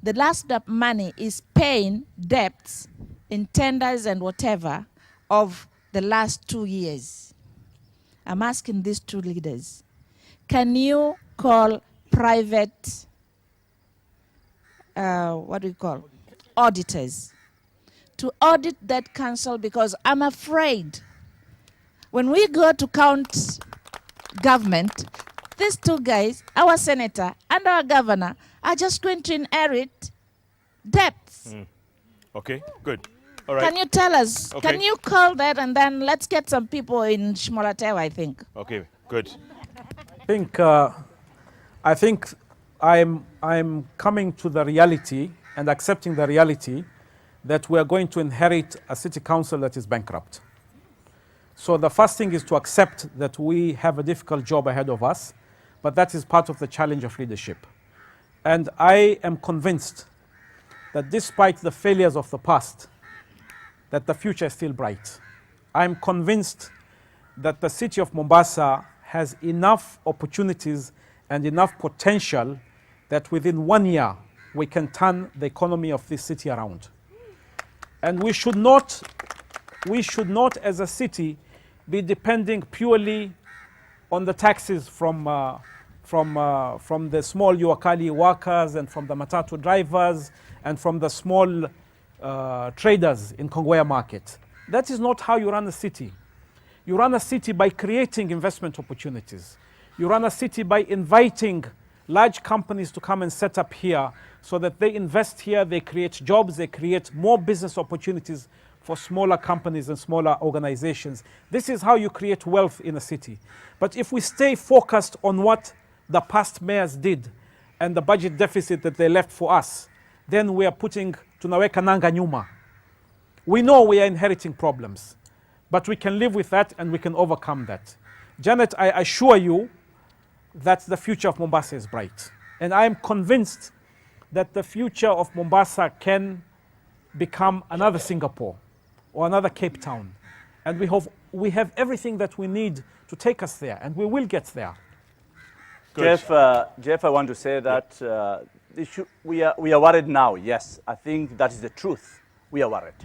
the last money is paying debts in tenders and whatever of the last 2 years. I'm asking these two leaders, can you call private, what do you call, auditors to audit that council? Because I'm afraid when we go to count government, these two guys, our senator and our governor, are just going to inherit debts. Okay, good. All right. Can you tell us, Okay. can you call that, and then let's get some people in Shmolatewa, I think. Okay, good. I think I'm coming to the reality and accepting the reality that we are going to inherit a city council that is bankrupt. So the first thing is to accept that we have a difficult job ahead of us, but that is part of the challenge of leadership. And I am convinced that despite the failures of the past, that the future is still bright. I'm convinced that the city of Mombasa has enough opportunities and enough potential that within 1 year we can turn the economy of this city around. And we should not as a city be depending purely on the taxes from the small Uakali workers and from the matatu drivers and from the small traders in Kongwea market. That is not how you run a city. You run a city by creating investment opportunities. You run a city by inviting large companies to come and set up here so that they invest here, they create jobs, they create more business opportunities for smaller companies and smaller organizations. This is how you create wealth in a city. But if we stay focused on what the past mayors did and the budget deficit that they left for us, then we are putting tunaweka nanga nyuma. We know we are inheriting problems, but we can live with that and we can overcome that. Janet, I assure you that the future of Mombasa is bright. And I am convinced that the future of Mombasa can become another Singapore or another Cape Town. And we have everything that we need to take us there, and we will get there. Good. Jeff, I want to say that we are worried now. Yes, I think that is the truth. We are worried.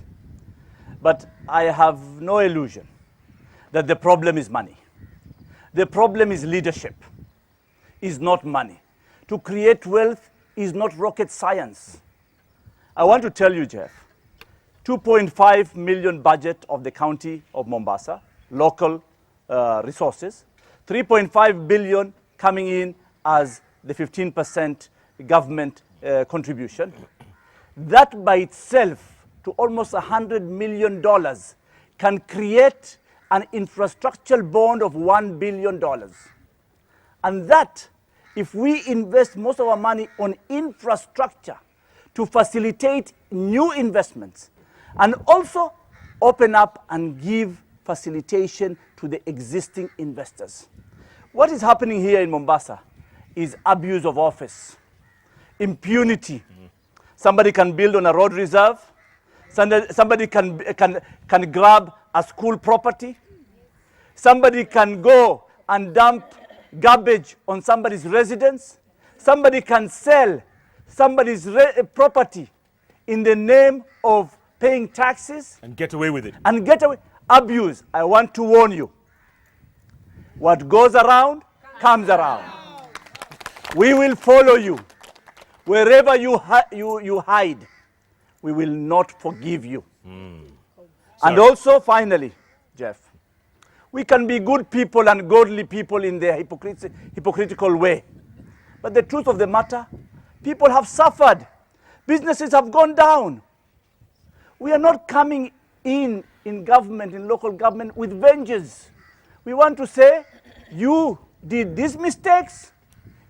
But I have no illusion that the problem is money. The problem is leadership, is not money. To create wealth is not rocket science. I want to tell you, Jeff, 2.5 million budget of the county of Mombasa, local resources, 3.5 billion coming in as the 15% government contribution. That by itself, to almost $100 million, can create an infrastructural bond of $1 billion. And that, if we invest most of our money on infrastructure to facilitate new investments, and also open up and give facilitation to the existing investors. What is happening here in Mombasa is abuse of office, impunity. Somebody can build on a road reserve. Somebody can grab a school property. Somebody can go and dump garbage on somebody's residence. Somebody can sell somebody's property in the name of paying taxes. And get away with it. And get away. Abuse. I want to warn you. What goes around, comes around. We will follow you. Wherever you hide, we will not forgive you. And also, finally, Jeff, we can be good people and godly people in their hypocritical way. But the truth of the matter, people have suffered. Businesses have gone down. We are not coming in government, in local government, with vengeance. We want to say, you did these mistakes.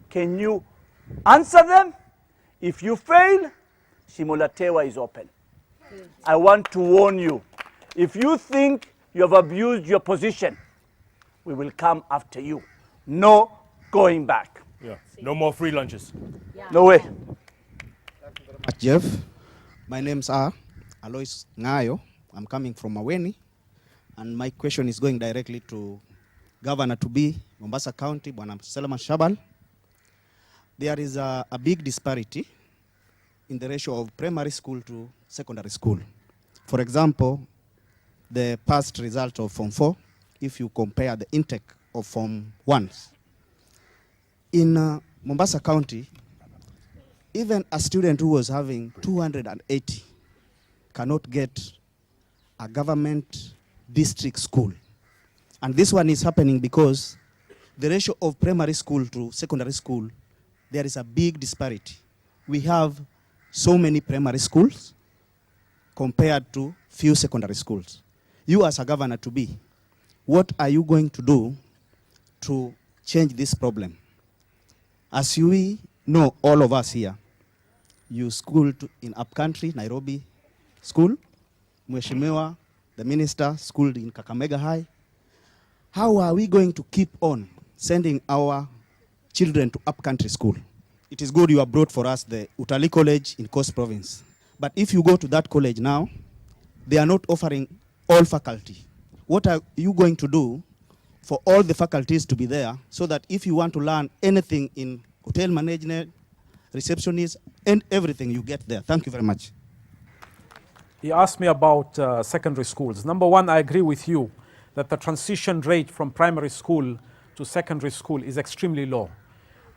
Can you answer them? If you fail, Shimolatewa is open. I want to warn you. If you think you have abused your position, we will come after you. No going back. Yeah. No more free lunches. No way. Jeff, my name's Alois Ngayo. I'm coming from Maweni, and my question is going directly to Governor-to-be, Mombasa County, Bwana Seleman Shahbal. There is a big disparity in the ratio of primary school to secondary school. For example, the past result of Form 4, if you compare the intake of Form 1s. In Mombasa County, even a student who was having 280 cannot get a government district school. And this one is happening because the ratio of primary school to secondary school, there is a big disparity. We have so many primary schools compared to few secondary schools. You as a governor to be, what are you going to do to change this problem? As we know, all of us here, you schooled in upcountry, Nairobi school. Mheshimiwa, the minister, schooled in Kakamega High. How are we going to keep on sending our children to upcountry school? It is good you have brought for us the Utalii College in Coast Province. But if you go to that college now, they are not offering all faculty. What are you going to do for all the faculties to be there so that if you want to learn anything in hotel management, receptionist, and everything, you get there? Thank you very much. He asked me about secondary schools. Number one, I agree with you that the transition rate from primary school to secondary school is extremely low.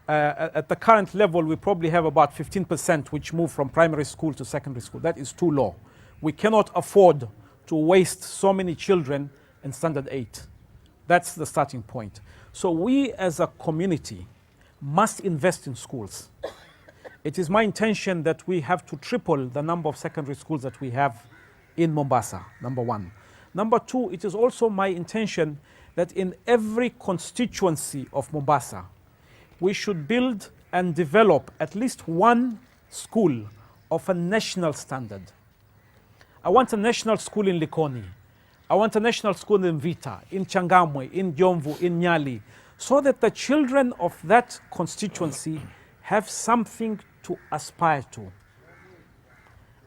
At the current level, we probably have about 15% which move from primary school to secondary school. That is too low. We cannot afford to waste so many children in standard 8. That's the starting point. So we as a community must invest in schools. It is my intention that we have to triple the number of secondary schools that we have in Mombasa, number one. Number two, it is also my intention that in every constituency of Mombasa, we should build and develop at least one school of a national standard. I want a national school in Likoni. I want a national school in Vita, in Changamwe, in Jomvu, in Nyali, so that the children of that constituency have something to aspire to.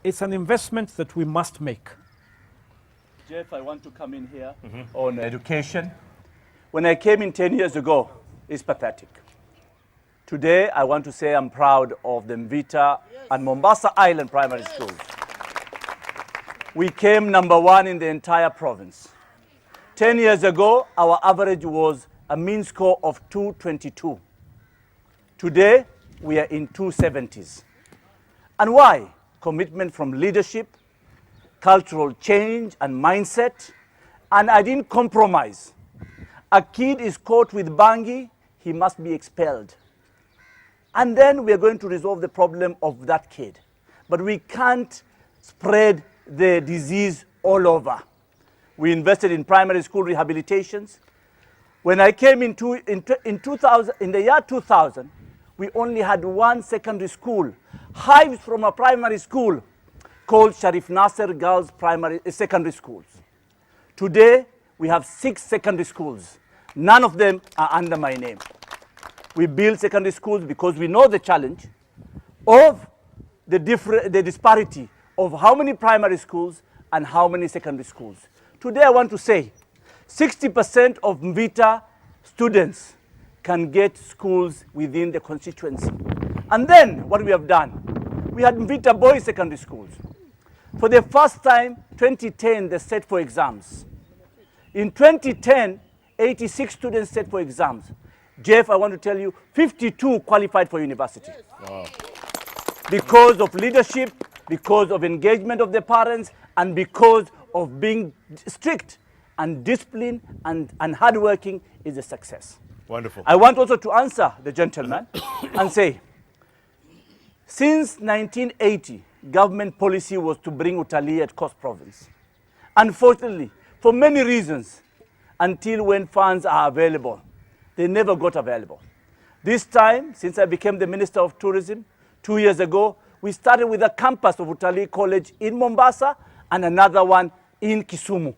It's an investment that we must make. Jeff, I want to come in here on education. When I came in 10 years ago, it's pathetic. Today, I want to say I'm proud of the Mvita and Mombasa Island primary schools. We came number one in the entire province. 10 years ago, our average was a mean score of 222. Today, we are in 270s. And why? Commitment from leadership, cultural change and mindset, and I didn't compromise. A kid is caught with bangi, he must be expelled. And then we are going to resolve the problem of that kid. But we can't spread the disease all over. We invested in primary school rehabilitations. When I came in the year 2000, we only had one secondary school, hives from a primary school called Sharif Nasser Girls Secondary Schools. Today, we have 6 secondary schools. None of them are under my name. We build secondary schools because we know the challenge of the disparity of how many primary schools and how many secondary schools. Today, I want to say 60% of Mvita students can get schools within the constituency. And then what we have done, we had Mvita boys secondary schools. For the first time, 2010, they set for exams. In 2010, 86 students set for exams. Jeff, I want to tell you, 52 qualified for university. Wow. Because of leadership, because of engagement of the parents, and because of being strict and disciplined and hardworking is a success. Wonderful. I want also to answer the gentleman and say, since 1980, government policy was to bring Utalii at Coast Province. Unfortunately, for many reasons, until when funds are available, they never got available. This time, since I became the Minister of Tourism 2 years ago, we started with a campus of Utalii College in Mombasa and another one in Kisumu.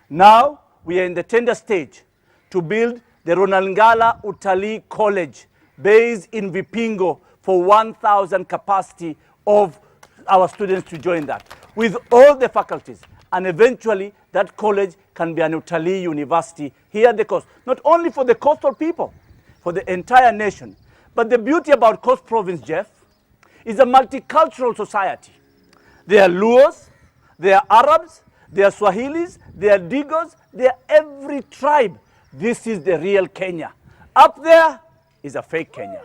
Now, we are in the tender stage to build the Ronalngala Utalii College based in Vipingo for 1,000 capacity of our students to join that, with all the faculties. And eventually, that college can be an Utalii university here at the coast, not only for the coastal people, for the entire nation. But the beauty about Coast Province, Jeff, is a multicultural society. There are Luos, there are Arabs, there are Swahilis, there are Digos, there are every tribe. This is the real Kenya. Up there is a fake Kenya.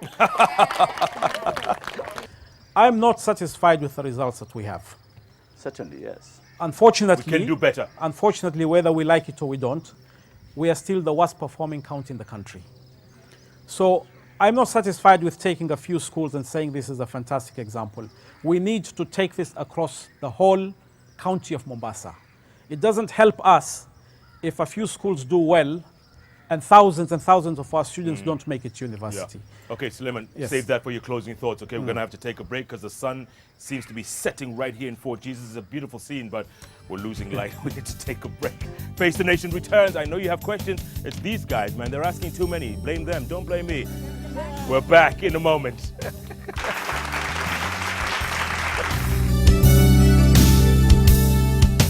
I'm not satisfied with the results that we have. Certainly, yes. Unfortunately, We can do better. Unfortunately, whether we like it or we don't, we are still the worst performing county in the country. So I'm not satisfied with taking a few schools and saying this is a fantastic example. We need to take this across the whole county of Mombasa. It doesn't help us if a few schools do well and thousands of our students don't make it to university. Yeah. Okay, Suleiman, Yes. save that for your closing thoughts. Okay, we're going to have to take a break because the sun seems to be setting right here in Fort Jesus. It's a beautiful scene, but we're losing light. We need to take a break. Face the Nation returns. I know you have questions. It's these guys, man. They're asking too many. Blame them. Don't blame me. We're back in a moment.